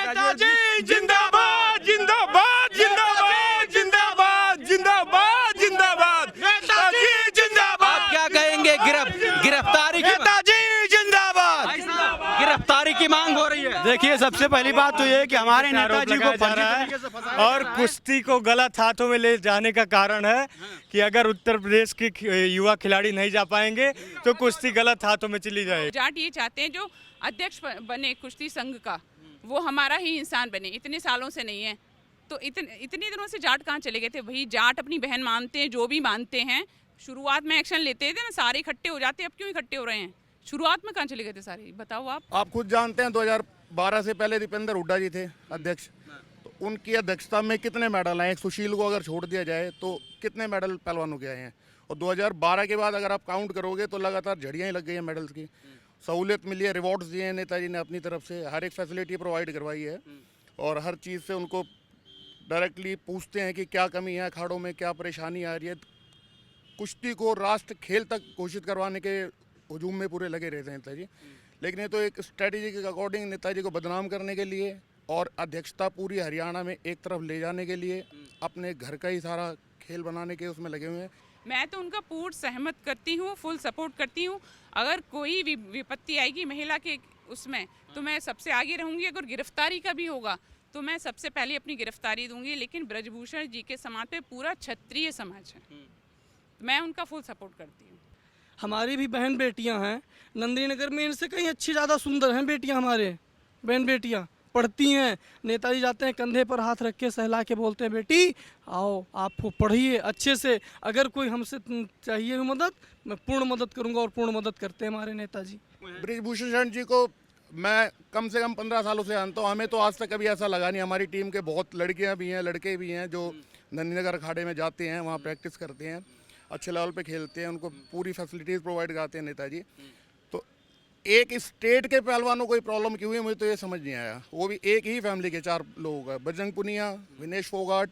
नेताजी जिंदाबाद जिंदाबाद जिंदाबाद जिंदाबाद जिंदाबाद जिंदाबाद नेताजी जिंदाबाद। आप क्या कहेंगे? गिरफ्तारी की नेताजी जिंदाबाद। गिरफ्तारी की मांग हो रही है। देखिए, सबसे पहली बात तो ये है कि हमारे नेताजी को फर्जी तरीके से फंसाया और कुश्ती को गलत हाथों में ले जाने का कारण है कि अगर उत्तर प्रदेश के युवा खिलाड़ी नहीं जा पाएंगे तो कुश्ती गलत हाथों में चली जाएगी। जाट ये चाहते हैं जो अध्यक्ष बने कुश्ती संघ का, वो हमारा ही इंसान बने। इतने सालों से नहीं है तो इतने दिनों से जाट कहाँ चले गए थे? वही जाट अपनी बहन मानते हैं, जो भी मानते हैं। शुरुआत में एक्शन लेते थे ना, सारे इकट्ठे हो जाते, अब क्यों इकट्ठे हो रहे हैं? शुरुआत में कहाँ चले गए थे सारे? बताओ आप खुद जानते हैं 2012 से पहले दीपेंद्र हुड्डा जी थे अध्यक्ष, तो उनकी अध्यक्षता में कितने मेडल आए? सुशील को अगर छोड़ दिया जाए तो कितने मेडल पहलवानों के आए हैं? और 2012 के बाद अगर आप काउंट करोगे तो लगातार झड़ियाँ ही लग गई हैं मेडल्स की। सहूलियत मिली है, रिवॉर्ड्स दिए हैं नेताजी ने अपनी तरफ से, हर एक फैसिलिटी प्रोवाइड करवाई है और हर चीज़ से उनको डायरेक्टली पूछते हैं कि क्या कमी है अखाड़ों में, क्या परेशानी आ रही है। कुश्ती को राष्ट्र खेल तक घोषित करवाने के हजूम में पूरे लगे रहते हैं नेताजी, लेकिन ये तो एक स्ट्रेटेजी के अकॉर्डिंग नेताजी को बदनाम करने के लिए और अध्यक्षता पूरी हरियाणा में एक तरफ ले जाने के लिए अपने घर का ही सारा खेल बनाने के उसमें लगे हुए हैं। मैं तो उनका पूर्ण सहमत करती हूँ, फुल सपोर्ट करती हूँ। अगर कोई विपत्ति आएगी महिला के उसमें तो मैं सबसे आगे रहूँगी। अगर गिरफ्तारी का भी होगा तो मैं सबसे पहले अपनी गिरफ्तारी दूंगी। लेकिन ब्रजभूषण जी के समाज पे पूरा क्षत्रिय समाज है, मैं उनका फुल सपोर्ट करती हूँ। हमारी भी बहन बेटियां हैं नंदिनी नगर में, इनसे कहीं अच्छी ज़्यादा सुंदर हैं बेटियां। हमारे बहन बेटियां पढ़ती हैं, नेताजी जाते हैं कंधे पर हाथ रख के सहला के बोलते हैं बेटी आओ आप पढ़िए अच्छे से, अगर कोई हमसे चाहिए मदद मैं पूर्ण मदद करूंगा और पूर्ण मदद करते हैं हमारे नेताजी। ब्रिजभूषण जी को मैं कम से कम 15 सालों से जानता हूँ, हमें तो आज तक कभी ऐसा लगा नहीं। हमारी टीम के बहुत लड़कियाँ भी हैं, लड़के भी हैं जो नंदीनगर अखाड़े में जाते हैं, वहाँ प्रैक्टिस करते हैं, अच्छे लेवल पे खेलते हैं, उनको पूरी फैसिलिटीज़ प्रोवाइड कराते हैं नेताजी। तो एक स्टेट के पहलवानों को प्रॉब्लम क्यों है मुझे तो ये समझ नहीं आया। वो भी एक ही फैमिली के 4 लोगों का, बजरंग पुनिया, विनेश फोगाट,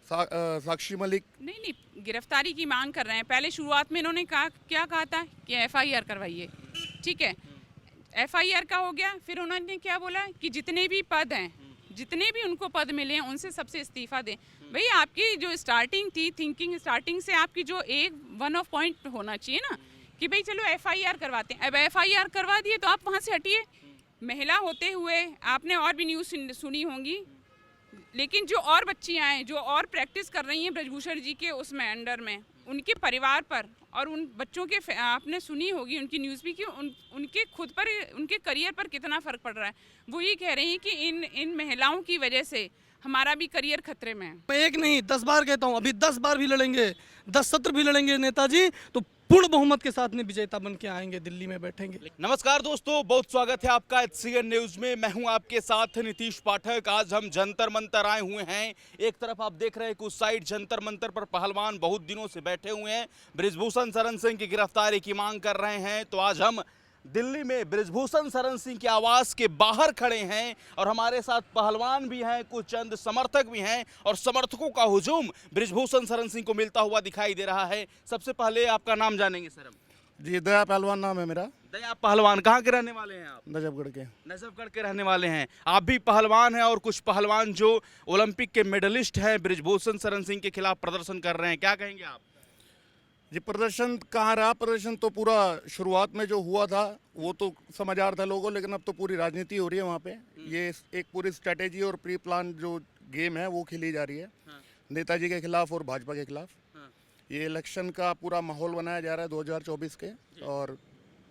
साक्षी मलिक। नहीं, गिरफ्तारी की मांग कर रहे हैं। पहले शुरुआत में इन्होंने क्या कहा था कि FIR करवाइए, ठीक है, FIR का हो गया। फिर उन्होंने क्या बोला कि जितने भी पद हैं, जितने भी उनको पद मिले हैं उनसे सबसे इस्तीफा दें। भाई आपकी जो स्टार्टिंग थी, थिंकिंग स्टार्टिंग से आपकी जो वन ऑफ पॉइंट होना चाहिए ना कि भाई चलो FIR करवाते हैं। अब FIR करवा दिए तो आप वहाँ से हटिए। महिला होते हुए आपने और भी न्यूज़ सुनी होंगी, लेकिन जो और बच्चियाँ हैं जो और प्रैक्टिस कर रही हैं ब्रजभूषण जी के उसमें अंडर में, उनके परिवार पर और उन बच्चों के आपने सुनी होगी उनकी न्यूज़ भी कि उनके खुद पर, उनके करियर पर कितना फ़र्क पड़ रहा है। वो ये कह रही हैं कि इन महिलाओं की वजह से हमारा भी करियर खतरे में है। मैं एक नहीं 10 बार कहता हूँ, अभी 10 बार भी लड़ेंगे, 10 सत्र भी लड़ेंगे नेताजी तो पूर्ण बहुमत के साथ में विजेता बन के आएंगे, दिल्ली में बैठेंगे। नमस्कार दोस्तों, बहुत स्वागत है आपका HCN न्यूज में। मैं हूं आपके साथ नीतीश पाठक। आज हम जंतर मंतर आए हुए हैं। एक तरफ आप देख रहे हैं कि उस साइड जंतर मंतर पर पहलवान बहुत दिनों से बैठे हुए हैं, ब्रिजभूषण शरण सिंह की गिरफ्तारी की मांग कर रहे हैं। तो आज हम दिल्ली में ब्रिजभूषण शरण सिंह के आवास के बाहर खड़े हैं और हमारे साथ पहलवान भी हैं, कुछ चंद समर्थक भी हैं और समर्थकों का हुजूम ब्रिजभूषण शरण सिंह को मिलता हुआ दिखाई दे रहा है। सबसे पहले आपका नाम जानेंगे सर हम? जी, दया पहलवान नाम है मेरा। दया पहलवान, कहाँ के रहने वाले हैं आप? नजफगढ़ के। नजफगढ़ के रहने वाले हैं। आप भी पहलवान हैं और कुछ पहलवान जो ओलंपिक के मेडलिस्ट हैं ब्रिजभूषण शरण सिंह के खिलाफ प्रदर्शन कर रहे हैं, क्या कहेंगे आप? जी, प्रदर्शन कहाँ रहा? प्रदर्शन तो पूरा शुरुआत में जो हुआ था वो तो समझ आ रहा था लोगों को, लेकिन अब तो पूरी राजनीति हो रही है वहाँ पे। ये एक पूरी स्ट्रेटेजी और प्री प्लान जो गेम है वो खेली जा रही है नेताजी के खिलाफ और भाजपा के खिलाफ। ये इलेक्शन का पूरा माहौल बनाया जा रहा है 2024 के, और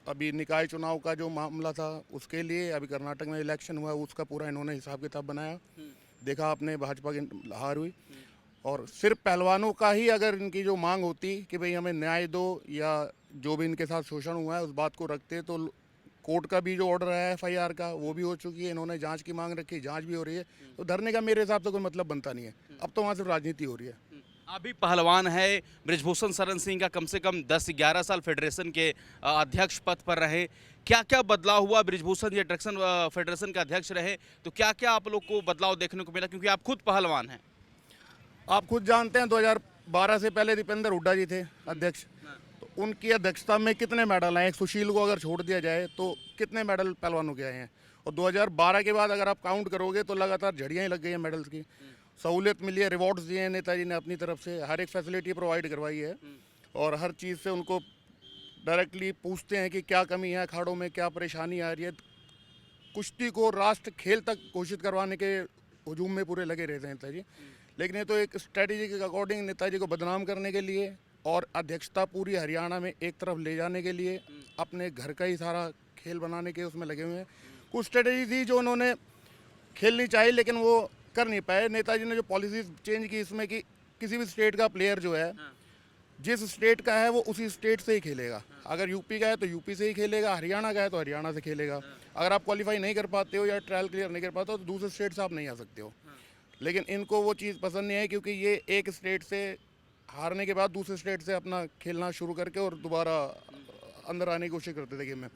अभी निकाय चुनाव का जो मामला था उसके लिए अभी कर्नाटक में इलेक्शन हुआ, उसका पूरा इन्होंने हिसाब किताब बनाया। देखा आपने भाजपा की हार हुई, और सिर्फ पहलवानों का ही अगर इनकी जो मांग होती कि भाई हमें न्याय दो या जो भी इनके साथ शोषण हुआ है उस बात को रखते, तो कोर्ट का भी जो ऑर्डर है FIR का वो भी हो चुकी है, इन्होंने जांच की मांग रखी, जांच भी हो रही है, तो धरने का मेरे हिसाब से कोई मतलब बनता नहीं है। अब तो वहाँ सिर्फ राजनीति हो रही है। आप भी पहलवान है, ब्रिजभूषण शरण सिंह का कम से कम 10-11 साल फेडरेशन के अध्यक्ष पद पर रहे। क्या क्या बदलाव हुआ? ब्रिजभूषण ये फेडरेशन के अध्यक्ष रहे तो क्या क्या आप लोग को बदलाव देखने को मिला, क्योंकि आप खुद पहलवान हैं? आप खुद जानते हैं 2012 से पहले दीपेंद्र हुड्डा जी थे अध्यक्ष, तो उनकी अध्यक्षता में कितने मेडल आए? सुशील को अगर छोड़ दिया जाए तो कितने मेडल पहलवानों के आए हैं? और 2012 के बाद अगर आप काउंट करोगे तो लगातार झड़ियाँ ही लग गई हैं मेडल्स की। सहूलियत मिली है, रिवॉर्ड्स दिए हैं नेताजी ने अपनी तरफ से, हर एक फैसिलिटी प्रोवाइड करवाई है और हर चीज़ से उनको डायरेक्टली पूछते हैं कि क्या कमी है अखाड़ों में, क्या परेशानी आ रही है। कुश्ती को राष्ट्र खेल तक घोषित करवाने के हुजूम में पूरे लगे रहते हैं नेताजी, लेकिन ये तो एक स्ट्रेटेजी के अकॉर्डिंग नेताजी को बदनाम करने के लिए और अध्यक्षता पूरी हरियाणा में एक तरफ ले जाने के लिए अपने घर का ही सारा खेल बनाने के उसमें लगे हुए हैं। कुछ स्ट्रेटेजी थी जो उन्होंने खेलनी चाहिए लेकिन वो कर नहीं पाए। नेताजी ने जो पॉलिसीज चेंज की इसमें कि किसी भी स्टेट का प्लेयर जो है जिस स्टेट का है वो उसी स्टेट से ही खेलेगा। अगर यूपी का है तो यूपी से ही खेलेगा, हरियाणा का है तो हरियाणा से खेलेगा। अगर आप क्वालिफाई नहीं कर पाते हो या ट्रायल क्लियर नहीं कर पाते हो तो दूसरे स्टेट से आप नहीं आ सकते हो। लेकिन इनको वो चीज़ पसंद नहीं है क्योंकि ये एक स्टेट से हारने के बाद दूसरे स्टेट से अपना खेलना शुरू करके और दोबारा अंदर आने की कोशिश करते थे गेम में।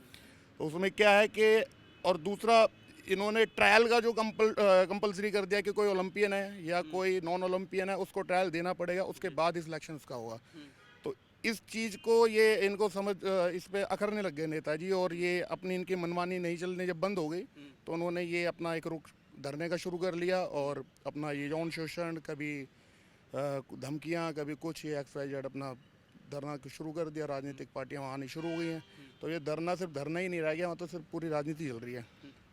तो उसमें क्या है कि और दूसरा इन्होंने ट्रायल का जो कंपलसरी कर दिया कि कोई ओलंपियन है या कोई नॉन ओलंपियन है उसको ट्रायल देना पड़ेगा, उसके बाद ही सिलेक्शन उसका होगा। तो इस चीज़ को ये इनको समझ इस पे अखरने लग गए नेताजी और ये अपनी इनकी मनमानी नहीं चलने जब बंद हो गई तो उन्होंने ये अपना एक रुख धरने का शुरू कर लिया और अपना ये यौन शोषण, कभी धमकियाँ, कभी कुछ, ये XYZ अपना धरना शुरू कर दिया। राजनीतिक पार्टियाँ वहाँ आनी शुरू हो गई हैं। तो ये धरना सिर्फ धरना ही नहीं रह गया, वहाँ तो सिर्फ पूरी राजनीति चल रही है।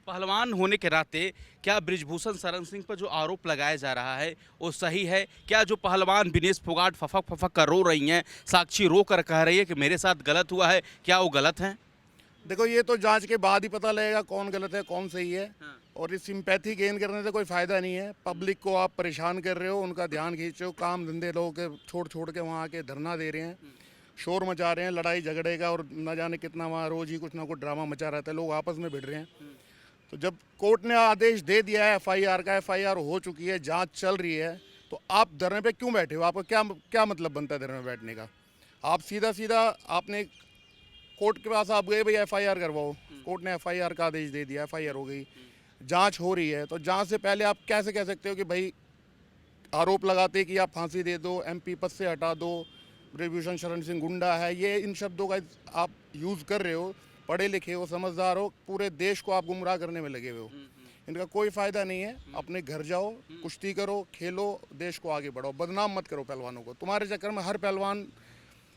पहलवान होने के नाते क्या बृजभूषण शरण सिंह पर जो आरोप लगाया जा रहा है वो सही है? क्या जो पहलवान विनेश फोगाट फफक फफक कर रो रही हैं, साक्षी रो कर कह रही है कि मेरे साथ गलत हुआ है, क्या वो गलत हैं? देखो ये तो जांच के बाद ही पता लगेगा कौन गलत है कौन सही है। और इस सिंपैथी गेन करने से कोई फ़ायदा नहीं है। पब्लिक को आप परेशान कर रहे हो, उनका ध्यान खींच रहे हो, काम धंधे लोगों के छोड़ के वहाँ आके धरना दे रहे हैं, शोर मचा रहे हैं लड़ाई झगड़े का और न जाने कितना वहाँ रोज़ ही कुछ ना कुछ ड्रामा मचा रहता है, लोग आपस में भिड़ रहे हैं। तो जब कोर्ट ने आदेश दे दिया है FIR का, FIR हो चुकी है, जांच चल रही है, तो आप धरने पे क्यों बैठे हो? आपका क्या मतलब बनता है धरने में बैठने का? आप सीधा आपने कोर्ट के पास आप गए, भाई FIR करवाओ, कोर्ट ने FIR का आदेश दे दिया, FIR हो गई, जांच हो रही है। तो जांच से पहले आप कैसे कह सकते हो कि भाई आरोप लगाते कि आप फांसी दे दो, MP पद से हटा दो, बृजभूषण शरण सिंह गुंडा है, ये इन शब्दों का आप यूज़ कर रहे हो। पढ़े लिखे हो, समझदार हो, पूरे देश को आप गुमराह करने में लगे हुए हो। इनका कोई फ़ायदा नहीं है। अपने घर जाओ, कुश्ती करो, खेलो, देश को आगे बढ़ाओ, बदनाम मत करो पहलवानों को। तुम्हारे चक्कर में हर पहलवान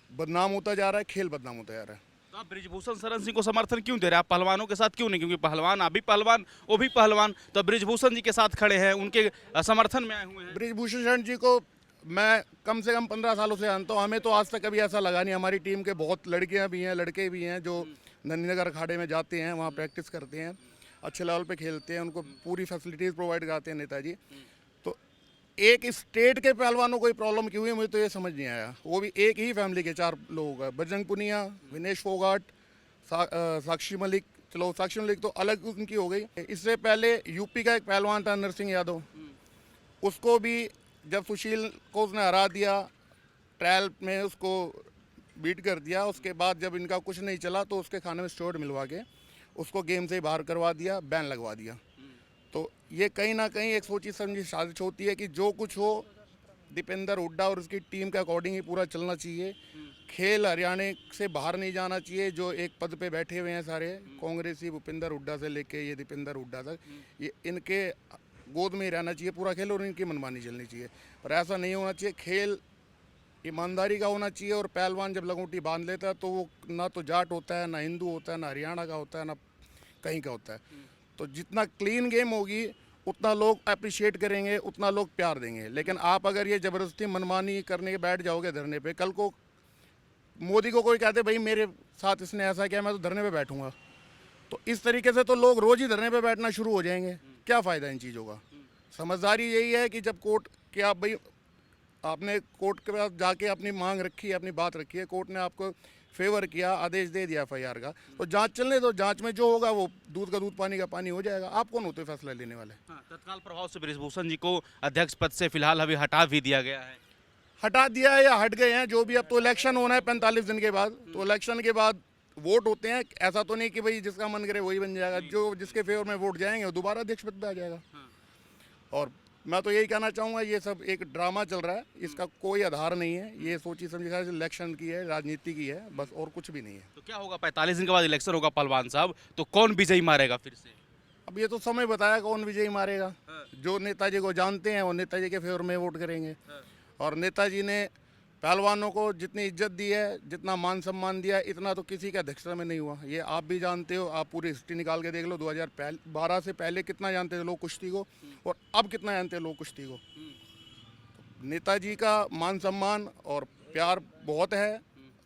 बदनाम होता जा रहा है, खेल बदनाम होता जा रहा है। तो आप बृजभूषण शरण सिंह को समर्थन क्यों दे रहे हैं? आप पहलवानों के साथ क्यों नहीं? क्योंकि पहलवान, आप भी पहलवान, वो भी पहलवान, तो बृजभूषण जी के साथ खड़े हैं, उनके समर्थन में आए हुए हैं। बृजभूषण शरण जी को मैं कम से कम 15 सालों से जानता हूँ। हमें तो आज तक कभी ऐसा लगा नहीं। हमारी टीम के बहुत लड़कियाँ भी हैं, लड़के भी हैं जो नंदीनगर अखाड़े में जाते हैं, वहाँ प्रैक्टिस करते हैं, अच्छे लेवल पे खेलते हैं, उनको पूरी फैसिलिटीज़ प्रोवाइड कराते हैं नेताजी। तो एक स्टेट के पहलवानों को प्रॉब्लम क्यों हुई मुझे तो ये समझ नहीं आया। वो भी एक ही फैमिली के 4 लोगों का, बजरंग पुनिया, विनेश फोगाट, साक्षी मलिक। चलो साक्षी मलिक तो अलग उनकी हो गई। इससे पहले यूपी का एक पहलवान था नरसिंह यादव, उसको भी जब सुशील को उसने हरा दिया, ट्रायल में उसको बीट कर दिया, उसके बाद जब इनका कुछ नहीं चला तो उसके खाने में स्टेरॉइड मिलवा के उसको गेम से बाहर करवा दिया, बैन लगवा दिया। तो ये कहीं ना कहीं एक सोची समझी साजिश होती है कि जो कुछ हो दीपेंद्र हुड्डा और उसकी टीम के अकॉर्डिंग ही पूरा चलना चाहिए। खेल हरियाणा से बाहर नहीं जाना चाहिए। जो एक पद पे बैठे हुए हैं सारे कांग्रेसी, भूपेंद्र हुड्डा से लेके ये दीपेंद्र हुड्डा तक, ये इनके गोद में ही रहना चाहिए पूरा खेल और इनकी मनमानी चलनी चाहिए। पर ऐसा नहीं होना चाहिए। खेल ईमानदारी का होना चाहिए और पहलवान जब लगोटी बांध लेता है तो वो ना तो जाट होता है, ना हिंदू होता है, ना हरियाणा का होता है, ना कहीं का होता है। तो जितना क्लीन गेम होगी उतना लोग अप्रिशिएट करेंगे, उतना लोग प्यार देंगे। लेकिन आप अगर ये ज़बरदस्ती मनमानी करने के बैठ जाओगे धरने पे, कल को मोदी को कोई कहते भाई मेरे साथ इसने ऐसा किया, मैं तो धरने पे बैठूंगा, तो इस तरीके से तो लोग रोज़ ही धरने पे बैठना शुरू हो जाएंगे। क्या फ़ायदा इन चीज़ों का? समझदारी यही है कि जब कोर्ट के आप भाई आपने कोर्ट के पास जाके अपनी मांग रखी है, अपनी बात रखी है, कोर्ट ने आपको फेवर किया, आदेश दे दिया FIR का, तो जांच चलने दो। जांच में जो होगा वो दूध का दूध पानी का पानी हो जाएगा। आप कौन होते फैसला लेने वाले? तत्काल प्रभाव से बृजभूषण जी को अध्यक्ष पद से फिलहाल अभी हटा भी दिया गया है। हटा दिया है या हट गए हैं जो भी। अब तो इलेक्शन होना है 45 दिन के बाद, तो इलेक्शन के बाद वोट होते हैं। ऐसा तो नहीं कि भाई जिसका मन करे वही बन जाएगा। जो जिसके फेवर में वोट जाएंगे वो दोबारा अध्यक्ष पद पे आ जाएगा। और मैं तो यही कहना चाहूँगा, ये सब एक ड्रामा चल रहा है, इसका कोई आधार नहीं है। ये सोची समझी इलेक्शन की है, राजनीति की है, बस और कुछ भी नहीं है। तो क्या होगा 45 दिन के बाद इलेक्शन होगा पहलवान साहब, तो कौन विजयी मारेगा फिर से? अब ये तो समय बताया कौन विजयी मारेगा। जो नेताजी को जानते हैं वो नेताजी के फेवर में वोट करेंगे। और नेताजी ने पहलवानों को जितनी इज्जत दी है, जितना मान सम्मान दिया, इतना तो किसी के अध्यक्षता में नहीं हुआ। ये आप भी जानते हो, आप पूरी हिस्ट्री निकाल के देख लो। 2012 से पहले कितना जानते थे लोग कुश्ती को, और अब कितना जानते हैं लोग कुश्ती को। नेताजी का मान सम्मान और प्यार बहुत है,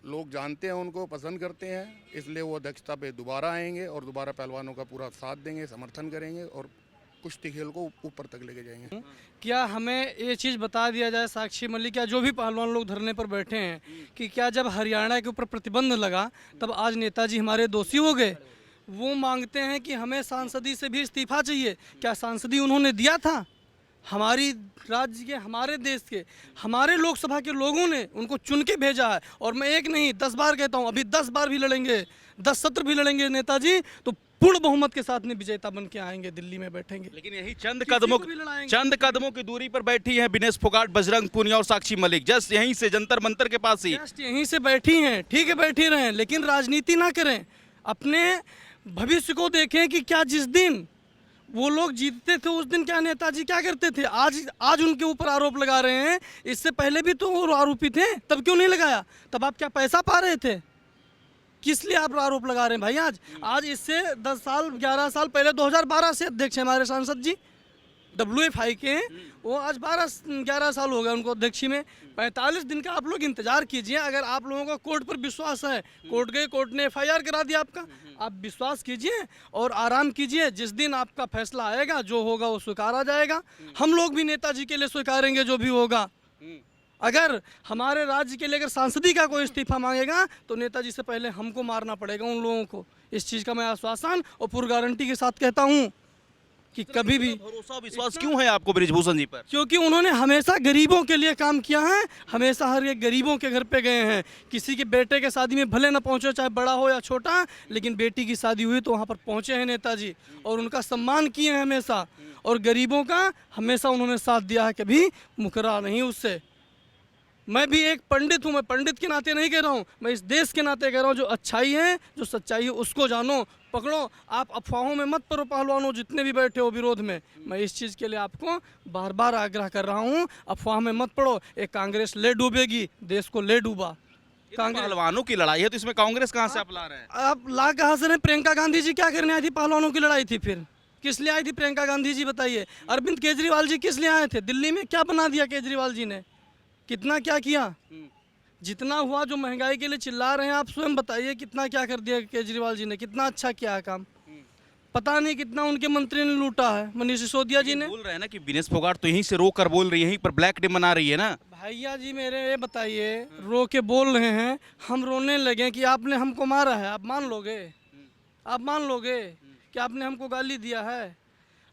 लोग जानते हैं, उनको पसंद करते हैं, इसलिए वो अध्यक्षता पे दोबारा आएंगे और दोबारा पहलवानों का पूरा साथ देंगे, समर्थन करेंगे और कुश्ती खेल को ऊपर तक लेके जाएंगे। क्या हमें ये चीज़ बता दिया जाए, साक्षी मलिक या जो भी पहलवान लोग धरने पर बैठे हैं, कि क्या जब हरियाणा के ऊपर प्रतिबंध लगा तब आज नेताजी हमारे दोषी हो गए? वो मांगते हैं कि हमें सांसदी से भी इस्तीफा चाहिए। क्या सांसदी उन्होंने दिया था? हमारी राज्य के, हमारे देश के, हमारे लोकसभा के लोगों ने उनको चुन के भेजा है। और मैं एक नहीं 10 बार कहता हूँ, अभी 10 बार भी लड़ेंगे, 10 सत्र भी लड़ेंगे नेताजी, तो पूर्ण बहुमत के साथ में विजेता बन के आएंगे, दिल्ली में बैठेंगे। लेकिन यही चंद कदमों की दूरी पर बैठी हैं विनेश फोगाट, बजरंग पुनिया और साक्षी मलिक, जस्ट यहीं से जंतर मंतर के पास ही, जस्ट यहीं से बैठी हैं। ठीक है, बैठी रहें, लेकिन राजनीति ना करें, अपने भविष्य को देखें कि क्या जिस दिन वो लोग जीतते थे उस दिन क्या नेताजी क्या करते थे। आज उनके ऊपर आरोप लगा रहे हैं, इससे पहले भी तो वो आरोपी थे, तब क्यों नहीं लगाया? तब आप क्या पैसा पा रहे थे? किस लिए आप आरोप लगा रहे हैं भाई? आज इससे 10 साल 11 साल पहले 2012 से अध्यक्ष है हमारे सांसद जी, WFI के, वो आज 12-11 साल हो गए उनको अध्यक्षी में। 45 दिन का आप लोग इंतजार कीजिए। अगर आप लोगों का कोर्ट पर विश्वास है, कोर्ट गए, कोर्ट ने FIR करा दिया आपका, आप विश्वास कीजिए और आराम कीजिए। जिस दिन आपका फैसला आएगा, जो होगा वो स्वीकारा जाएगा। हम लोग भी नेताजी के लिए स्वीकारेंगे जो भी होगा। अगर हमारे राज्य के लिए अगर सांसदी का कोई इस्तीफा मांगेगा तो नेताजी से पहले हमको मारना पड़ेगा उन लोगों को। इस चीज़ का मैं आश्वासन और पूरी गारंटी के साथ कहता हूँ कि कभी भी भरोसा विश्वास क्यों है आपको बृजभूषण जी पर? क्योंकि उन्होंने हमेशा गरीबों के लिए काम किया है, हमेशा हर एक गरीबों के घर पे गए हैं। किसी के बेटे के शादी में भले ना पहुंचे, चाहे बड़ा हो या छोटा, लेकिन बेटी की शादी हुई तो वहाँ पर पहुंचे हैं नेताजी और उनका सम्मान किए हैं हमेशा। और गरीबों का हमेशा उन्होंने साथ दिया है, कभी मुकरा नहीं उससे। मैं भी एक पंडित हूँ, मैं पंडित के नाते नहीं कह रहा हूँ, मैं इस देश के नाते कह रहा हूँ। जो अच्छाई है, जो सच्चाई है, उसको जानो, पकड़ो। आप अफवाहों में मत पड़ो, पहलवानों जितने भी बैठे हो विरोध में। मैं इस चीज़ के लिए आपको बार बार आग्रह कर रहा हूँ, अफवाह में मत पड़ो। एक कांग्रेस ले डूबेगी, देश को ले डूबा। पहलवानों की लड़ाई है तो इसमें कांग्रेस कहाँ से आप ला रहे हैं? आप ला कहाँ से रहे? प्रियंका गांधी जी क्या करने आई थी? पहलवानों की लड़ाई थी। फिर किस लिए आई थी प्रियंका गांधी जी, बताइए? अरविंद केजरीवाल जी किस लिए आए थे? दिल्ली में क्या बना दिया केजरीवाल जी ने? कितना क्या किया? जितना हुआ, जो महंगाई के लिए चिल्ला रहे हैं, आप स्वयं बताइए कितना क्या कर दिया केजरीवाल जी ने, कितना अच्छा किया है काम। पता नहीं कितना उनके मंत्री ने लूटा है, मनीष सिसोदिया जी ने। बोल रहे हैं ना कि विनेश फोगाट तो यहीं से रो कर बोल रही है, यहीं पर ब्लैक डे मना रही है ना। भैया जी मेरे ये बताइए, रो के बोल रहे हैं, हम रोने लगे कि आपने हमको मारा है, आप मान लोगे? आप मान लोगे कि आपने हमको गाली दिया है?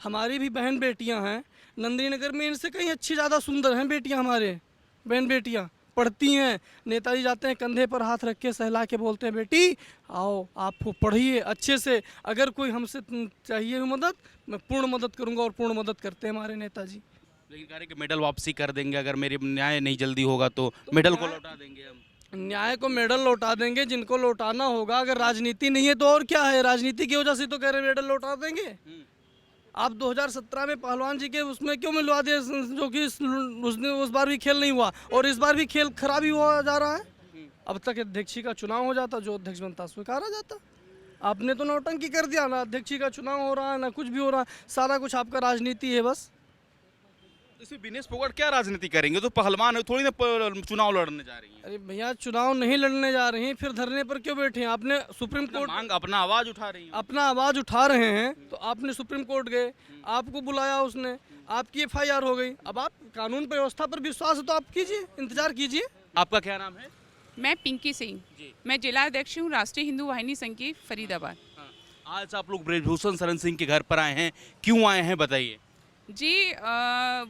हमारी भी बहन बेटियां हैं नंदिनी नगर में, इनसे कहीं अच्छी ज़्यादा सुंदर हैं बेटियां, हमारे बहन बेटियां पढ़ती हैं। नेताजी जाते हैं, कंधे पर हाथ रख के सहला के बोलते हैं, बेटी आओ आप पढ़िए अच्छे से, अगर कोई हमसे चाहिए मदद, मैं पूर्ण मदद करूंगा। और पूर्ण मदद करते हैं हमारे नेताजी। लेकिन कह रहे कि मेडल वापसी कर देंगे, अगर मेरे न्याय नहीं जल्दी होगा तो मेडल को लौटा देंगे हम। न्याय को मेडल लौटा देंगे, जिनको लौटाना होगा। अगर राजनीति नहीं है तो और क्या है? राजनीति की वजह से तो कह रहे मेडल लौटा देंगे। आप 2017 में पहलवान जी के उसमें क्यों मिलवा दिए, जो कि उस बार भी खेल नहीं हुआ और इस बार भी खेल खराब ही हुआ जा रहा है। अब तक अध्यक्षी का चुनाव हो जाता, जो अध्यक्ष बनता स्वीकारा जाता। आपने तो नौटंकी कर दिया ना, अध्यक्षी का चुनाव हो रहा है ना कुछ भी हो रहा है, सारा कुछ आपका राजनीति है बस। इसमें विनेश फोगाट क्या राजनीति करेंगे? तो पहलवान है, थोड़ी ना चुनाव लड़ने जा रही है। अरे भैया चुनाव नहीं लड़ने जा रही हैं, फिर धरने पर क्यों बैठे हैं? आपने सुप्रीम कोर्ट मांग, अपना आवाज उठा रही है। अपना आवाज उठा रहे हैं तो आपने सुप्रीम कोर्ट गए, आपको बुलाया उसने, आपकी FIR हो गई। अब आप कानून व्यवस्था पर विश्वास है तो आप कीजिए, इंतजार कीजिए। आपका क्या नाम है? मैं पिंकी सिंह, मैं जिला अध्यक्ष हूँ राष्ट्रीय हिंदू वाहिनी संघ की फरीदाबाद। आज आप लोग बृजभूषण शरण सिंह के घर पर आए हैं, क्यों आए हैं बताइए? जी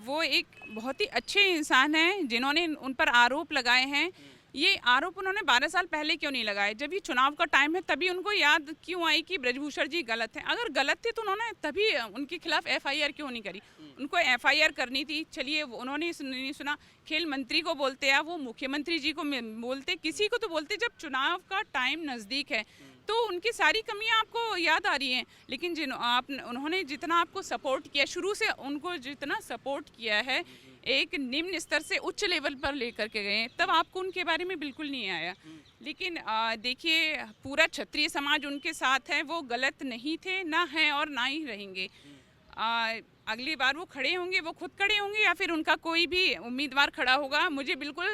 वो एक बहुत ही अच्छे इंसान हैं जिन्होंने उन पर आरोप लगाए हैं। ये आरोप उन्होंने 12 साल पहले क्यों नहीं लगाए? जब ये चुनाव का टाइम है तभी उनको याद क्यों आई कि बृजभूषण जी गलत हैं? अगर गलत थे तो उन्होंने तभी उनके खिलाफ FIR क्यों नहीं करी? उनको FIR करनी थी। चलिए उन्होंने नहीं सुना, खेल मंत्री को बोलते या वो मुख्यमंत्री जी को बोलते, किसी को तो बोलते। जब चुनाव का टाइम नज़दीक है तो उनकी सारी कमियां आपको याद आ रही हैं, लेकिन उन्होंने जितना आपको सपोर्ट किया, शुरू से उनको जितना सपोर्ट किया है, एक निम्न स्तर से उच्च लेवल पर लेकर के गए, तब आपको उनके बारे में बिल्कुल नहीं आया। लेकिन देखिए, पूरा क्षत्रिय समाज उनके साथ है, वो गलत नहीं थे, ना हैं और ना ही रहेंगे। अगली बार वो खड़े होंगे, वो खुद खड़े होंगे या फिर उनका कोई भी उम्मीदवार खड़ा होगा, मुझे बिल्कुल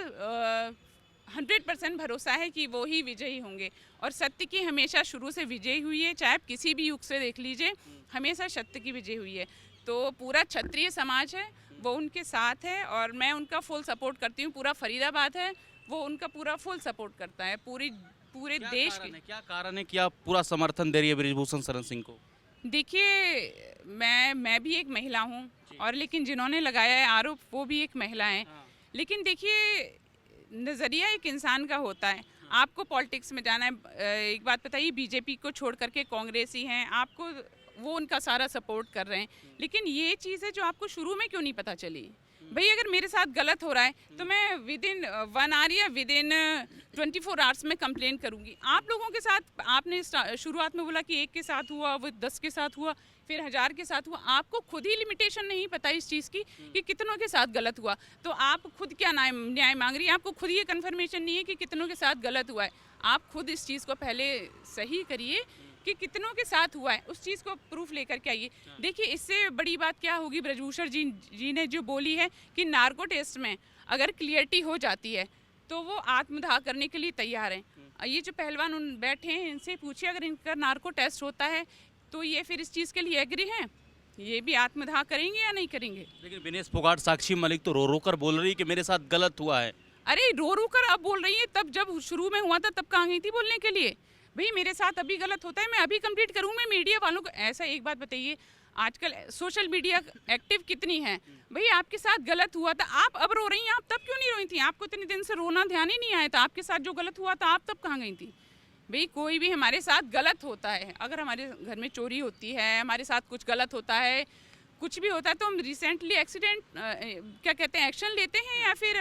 100% भरोसा है कि वो ही विजयी होंगे। और सत्य की हमेशा शुरू से विजय हुई है, चाहे आप किसी भी युग से देख लीजिए, हमेशा सत्य की विजय हुई है। तो पूरा क्षत्रिय समाज है, वो उनके साथ है और मैं उनका फुल सपोर्ट करती हूँ। पूरा फरीदाबाद है, वो उनका पूरा फुल सपोर्ट करता है, पूरे देश के। क्या कारण है कि आप पूरा समर्थन दे रही है बृजभूषण शरण सिंह को? देखिए, मैं भी एक महिला हूँ और लेकिन जिन्होंने लगाया है आरोप वो भी एक महिला हैं। लेकिन देखिए, नज़रिया एक इंसान का होता है। आपको पॉलिटिक्स में जाना है, एक बात बताइए, बीजेपी को छोड़ करके कांग्रेस ही हैं, आपको वो उनका सारा सपोर्ट कर रहे हैं, लेकिन ये चीज़ है जो आपको शुरू में क्यों नहीं पता चली? भाई, अगर मेरे साथ गलत हो रहा है तो मैं विदिन 1 आवर या विदिन 24 आवर्स में कंप्लेन करूंगी। आप लोगों के साथ आपने शुरुआत में बोला कि 1 के साथ हुआ, वो 10 के साथ हुआ, फिर 1000 के साथ हुआ। आपको खुद ही लिमिटेशन नहीं पता इस चीज़ की कि कितनों के साथ गलत हुआ, तो आप खुद क्या न्याय मांग रही हैं? आपको खुद ये कन्फर्मेशन नहीं है कि कितनों के साथ गलत हुआ है। आप खुद इस चीज़ को पहले सही करिए कि कितनों के साथ हुआ है, उस चीज़ को प्रूफ लेकर के आइए। देखिए, इससे बड़ी बात क्या होगी? ब्रजभूषण जी ने जो बोली है कि नार्को टेस्ट में अगर क्लियरिटी हो जाती है तो वो आत्मदाह करने के लिए तैयार हैं। ये जो पहलवान बैठे हैं, इनसे पूछिए, अगर इनका नार्को टेस्ट होता है तो ये फिर इस चीज़ के लिए एग्री हैं? ये भी आत्मदाह करेंगे या नहीं करेंगे? लेकिन विनेश फोगाट, साक्षी मलिक तो रो रो कर बोल रही है कि मेरे साथ गलत हुआ है। अरे, रो रो कर अब बोल रही है, तब जब शुरू में हुआ था तब कहाँ गई थी बोलने के लिए? भाई, मेरे साथ अभी गलत होता है, मैं अभी कंप्लीट करूँ। मैं मीडिया वालों को ऐसा एक बात बताइए, आजकल सोशल मीडिया एक्टिव कितनी है? भाई, आपके साथ गलत हुआ था, आप अब रो रही हैं, आप तब क्यों नहीं रोई थी? आपको इतने दिन से रोना ध्यान ही नहीं आया था? आपके साथ जो गलत हुआ था, आप तब कहाँ गई थी? भाई, कोई भी हमारे साथ गलत होता है, अगर हमारे घर में चोरी होती है, हमारे साथ कुछ गलत होता है, कुछ भी होता है, तो हम रिसेंटली क्या कहते हैं, एक्शन लेते हैं, या फिर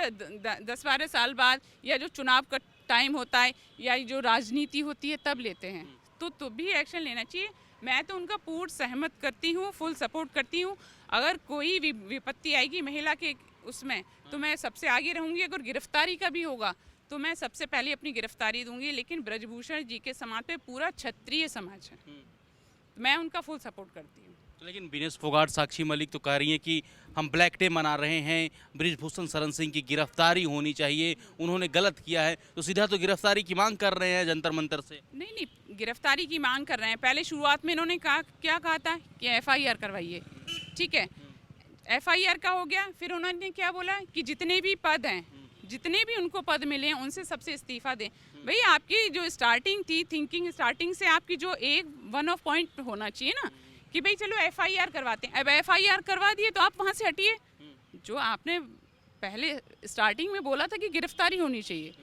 10-12 साल बाद, या जो चुनाव का टाइम होता है या जो राजनीति होती है तब लेते हैं। तो भी एक्शन लेना चाहिए। मैं तो उनका पूर्ण सहमत करती हूँ, फुल सपोर्ट करती हूँ। अगर कोई विपत्ति आएगी महिला के उसमें तो मैं सबसे आगे रहूँगी। अगर गिरफ्तारी का भी होगा तो मैं सबसे पहले अपनी गिरफ्तारी दूंगी। लेकिन ब्रजभूषण जी के समाज पे पूरा क्षत्रिय समाज है, मैं उनका फुल सपोर्ट करती हूँ। लेकिन विनेश फोगाट, साक्षी मलिक तो कह रही हैं कि हम ब्लैक डे मना रहे हैं, बृजभूषण शरण सिंह की गिरफ्तारी होनी चाहिए, उन्होंने गलत किया है, तो सीधा तो गिरफ्तारी की मांग कर रहे हैं जंतर मंतर से। नहीं, गिरफ्तारी की मांग कर रहे हैं। पहले शुरुआत में इन्होंने क्या कहा था कि FIR करवाइए, ठीक है, FIR का हो गया। फिर उन्होंने क्या बोला कि जितने भी पद हैं, जितने भी उनको पद मिले हैं, उनसे सबसे इस्तीफा दें। भाई, आपकी जो स्टार्टिंग थी, थिंकिंग स्टार्टिंग से आपकी जो वन ऑफ पॉइंट होना चाहिए ना, कि भाई चलो FIR करवाते हैं। अब FIR करवा दिए तो आप वहाँ से हटिए। जो आपने पहले स्टार्टिंग में बोला था कि गिरफ्तारी होनी चाहिए,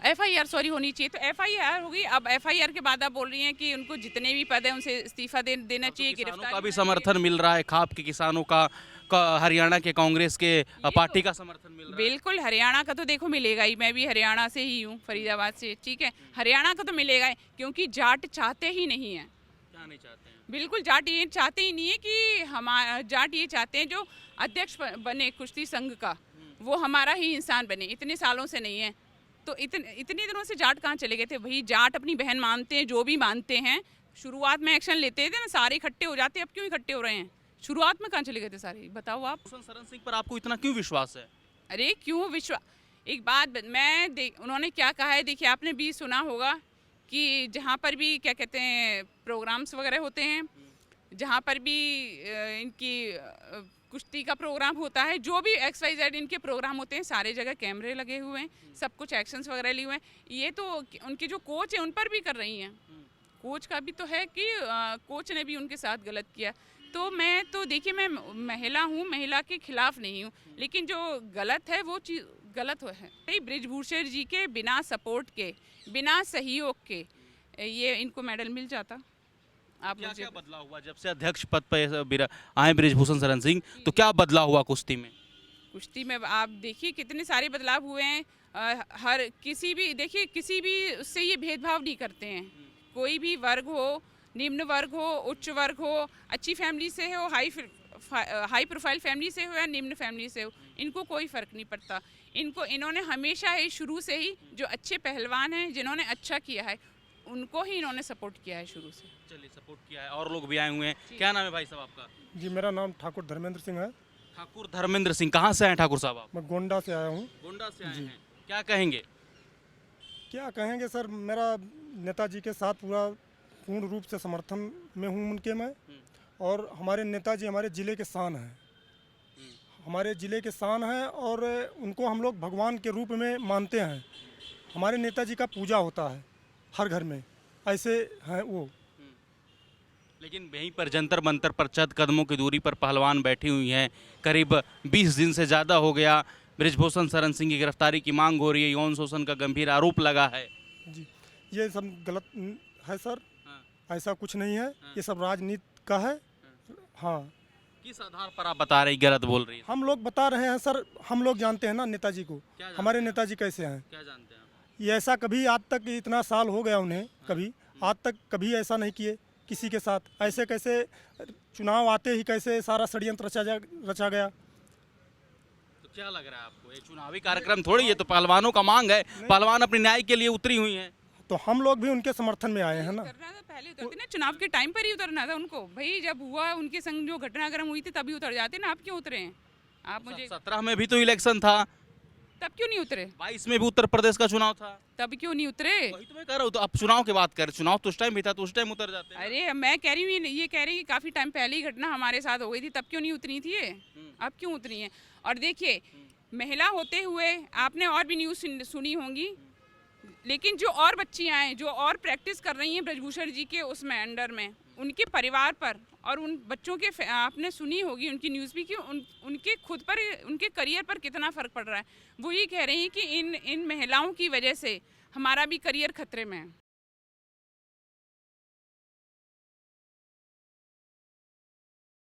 FIR होनी चाहिए, तो FIR हो गई। अब FIR के बाद आप बोल रही हैं कि उनको जितने भी पद हैं उनसे इस्तीफा देना चाहिए, गिरफ्तारी का भी समर्थन मिल रहा है, खाप के किसानों का हरियाणा के कांग्रेस के पार्टी का समर्थन मिल रहा है। बिल्कुल, हरियाणा का तो देखो मिलेगा ही, मैं भी हरियाणा से ही हूँ, फरीदाबाद से, ठीक है। हरियाणा का तो मिलेगा ही, क्योंकि जाट चाहते ही नहीं है। क्या नहीं चाहते हैं? बिल्कुल, जाट ये चाहते ही नहीं है कि हमारा, जाट ये चाहते हैं जो अध्यक्ष बने कुश्ती संघ का, वो हमारा ही इंसान बने। इतने सालों से नहीं है, तो इतने दिनों से जाट कहाँ चले गए थे? वही जाट अपनी बहन मानते हैं, जो भी मानते हैं। शुरुआत में एक्शन लेते थे ना, सारे इकट्ठे हो जाते, अब क्यों इकट्ठे हो रहे हैं? शुरुआत में कहाँ चले गए थे सारे, बताओ आप। शरण सिंह पर आपको इतना क्यों विश्वास है? अरे क्यों विश्वास, एक बात उन्होंने क्या कहा है, देखिए, आपने भी सुना होगा कि जहाँ पर भी क्या कहते हैं प्रोग्राम्स वगैरह होते हैं, जहाँ पर भी इनकी कुश्ती का प्रोग्राम होता है, जो भी XYZ इनके प्रोग्राम होते हैं, सारे जगह कैमरे लगे हुए हैं, सब कुछ एक्शंस वगैरह लिए हुए हैं। ये तो उनके जो कोच हैं उन पर भी कर रही हैं। कोच का भी तो है कि कोच ने भी उनके साथ गलत किया। तो मैं तो देखिए, मैं महिला हूँ, महिला के खिलाफ नहीं हूँ, लेकिन जो गलत है वो चीज़ गलत है। बृजभूषण जी के बिना सपोर्ट के, बिना सहयोग के ये इनको मेडल मिल जाता। आप मुझे क्या बदलाव हुआ जब से अध्यक्ष पद पर आए बृजभूषण शरण सिंह? तो क्या बदलाव हुआ कुश्ती में? कुश्ती में आप देखिए कितने सारे बदलाव हुए हैं। हर किसी भी, देखिए किसी भी उससे ये भेदभाव नहीं करते हैं। कोई भी वर्ग हो, निम्न वर्ग हो, उच्च वर्ग हो, अच्छी फैमिली से हो, हाई प्रोफाइल फैमिली से हो या निम्न फैमिली से हो, इनको कोई फ़र्क नहीं पड़ता। इन्होंने हमेशा ही शुरू से ही जो अच्छे पहलवान हैं, जिन्होंने अच्छा किया है, उनको ही इन्होंने सपोर्ट किया है शुरू से। चलिए, सपोर्ट किया है और लोग भी आए हुए हैं। क्या नाम है भाई साहब आपका? जी, मेरा नाम ठाकुर धर्मेंद्र सिंह है। ठाकुर धर्मेंद्र सिंह, कहाँ से हैं ठाकुर साहब आप? मैं गोंडा से आया हूँ। गोंडा से आए हैं, क्या कहेंगे? क्या कहेंगे सर, मेरा नेताजी के साथ पूर्ण रूप से समर्थन में हूँ उनके मैं। और हमारे नेताजी हमारे ज़िले के शान हैं, हमारे ज़िले के शान हैं और उनको हम लोग भगवान के रूप में मानते हैं। हमारे नेताजी का पूजा होता है हर घर में, ऐसे हैं वो। लेकिन यहीं पर जंतर मंतर पर चंद कदमों की दूरी पर पहलवान बैठी हुई हैं। करीब 20 दिन से ज़्यादा हो गया बृजभूषण शरण सिंह की गिरफ्तारी की मांग हो रही है। यौन शोषण का गंभीर आरोप लगा है। जी, ये सब गलत है सर। हाँ। ऐसा कुछ नहीं है। ये सब राजनीति का है। हाँ, किस आधार पर आप बता रहे गलत बोल रही है? हम लोग बता रहे हैं सर, हम लोग जानते हैं ना नेताजी को, हमारे नेताजी कैसे हैं। क्या जानते हैं आप? ये ऐसा कभी आज तक, इतना साल हो गया उन्हें, कभी आज तक कभी ऐसा नहीं किए किसी के साथ। ऐसे कैसे चुनाव आते ही कैसे सारा षड्यंत्र रचा गया। तो क्या लग रहा है आपको, ये चुनावी कार्यक्रम थोड़ी, ये तो पहलवानों का मांग है। पहलवान अपने न्याय के लिए उतरी हुई हैं। तो हम लोग भी उनके समर्थन में आए हैं ना। उतरना था, पहले उतरते ना, चुनाव के टाइम पर ही उतरना था उनको। भाई जब हुआ उनके संग जो घटनाक्रम हुई थी तभी उतर जाते ना, आप क्यों उतरे हैं? आप मुझे 17 में भी तो इलेक्शन था, तब क्यों नहीं उतरे? 22 में भी उत्तर प्रदेश का चुनाव था। तब क्यों नहीं उतरे? वही तो मैं कह रहा हूँ। तो आप चुनाव की बात करें, चुनाव तो उस टाइम भी था, तो उस टाइम उतर जाते हैं। अरे मैं कह रही हूँ, ये कह रही कि काफ़ी टाइम पहले ही घटना हमारे साथ हो गई थी, तब क्यों नहीं उतरी थी ये? अब क्यों उतरी हैं? और देखिए, महिला होते हुए आपने और भी न्यूज़ सुनी होंगी, लेकिन जो और बच्चियां हैं, जो और प्रैक्टिस कर रही हैं ब्रजभूषण जी के उसमें अंडर में, उनके परिवार पर और उन बच्चों के आपने सुनी होगी उनकी न्यूज़ भी कि उनके खुद पर, उनके करियर पर कितना फ़र्क पड़ रहा है। वो ये कह रही हैं कि इन महिलाओं की वजह से हमारा भी करियर खतरे में है।